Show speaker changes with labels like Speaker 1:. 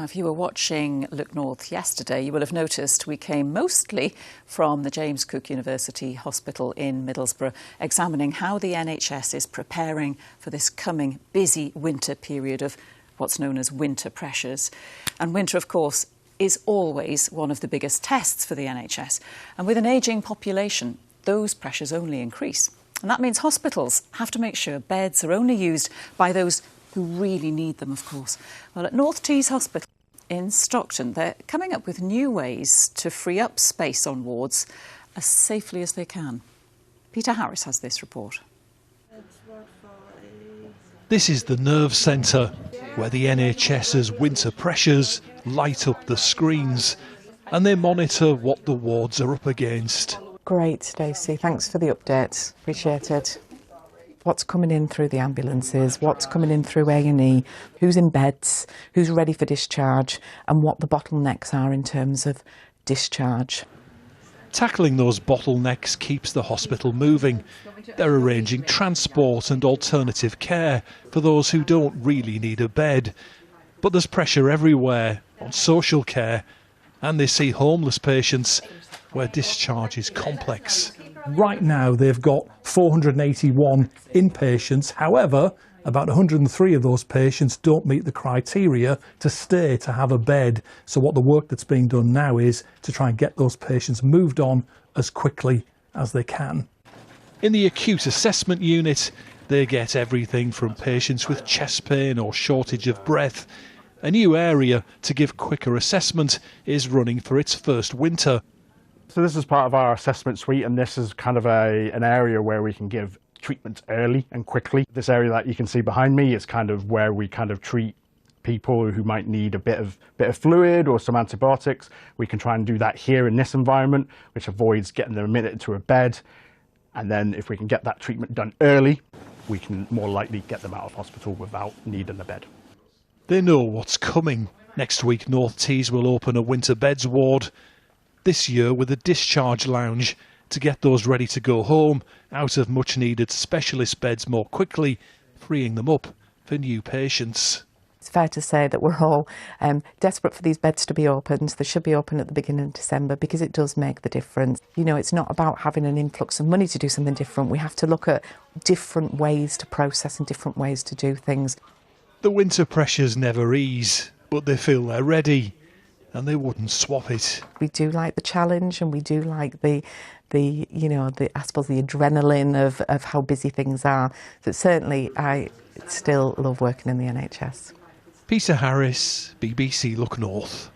Speaker 1: if you were watching Look North yesterday, you will have noticed we came mostly from the James Cook University Hospital in Middlesbrough, examining how the NHS is preparing for this coming busy winter period of what's known as winter pressures. And winter, of course, is always one of the biggest tests for the NHS. And with an ageing population, those pressures only increase. And that means hospitals have to make sure beds are only used by those who really need them, of course. Well, at North Tees Hospital in Stockton, they're coming up with new ways to free up space on wards as safely as they can. Peter Harris has this report.
Speaker 2: This is the nerve centre, where the NHS's winter pressures light up the screens and they monitor what the wards are up against.
Speaker 3: Great, Stacey. Thanks for the updates. Appreciate it. What's coming in through the ambulances, what's coming in through A&E, who's in beds, who's ready for discharge, and what the bottlenecks are in terms of discharge.
Speaker 2: Tackling those bottlenecks keeps the hospital moving. They're arranging transport and alternative care for those who don't really need a bed. But there's pressure everywhere on social care, and they see homeless patients where discharge is complex.
Speaker 4: Right now they've got 481 inpatients. However, about 103 of those patients don't meet the criteria to stay to have a bed. So what the work that's being done now is to try and get those patients moved on as quickly as they can.
Speaker 2: In the acute assessment unit, they get everything from patients with chest pain or shortage of breath. A new area to give quicker assessment is running for its first winter.
Speaker 5: So this is part of our assessment suite, and this is kind of an area where we can give treatment early and quickly. This area that you can see behind me is kind of where we kind of treat people who might need a bit of fluid or some antibiotics. We can try and do that here in this environment, which avoids getting them admitted to a bed. And then if we can get that treatment done early, we can more likely get them out of hospital without needing a bed.
Speaker 2: They know what's coming. Next week, North Tees will open a winter beds ward. This year with a discharge lounge to get those ready to go home out of much needed specialist beds more quickly, freeing them up for new patients.
Speaker 3: It's fair to say that we're all desperate for these beds to be opened. They should be open at the beginning of December because it does make the difference. You know, it's not about having an influx of money to do something different. We have to look at different ways to process and different ways to do things.
Speaker 2: The winter pressures never ease, but they feel they're ready. And they wouldn't swap it.
Speaker 3: We do like the challenge, and we do like the I suppose the adrenaline of how busy things are. But certainly I still love working in the NHS.
Speaker 2: Peter Harris, BBC Look North.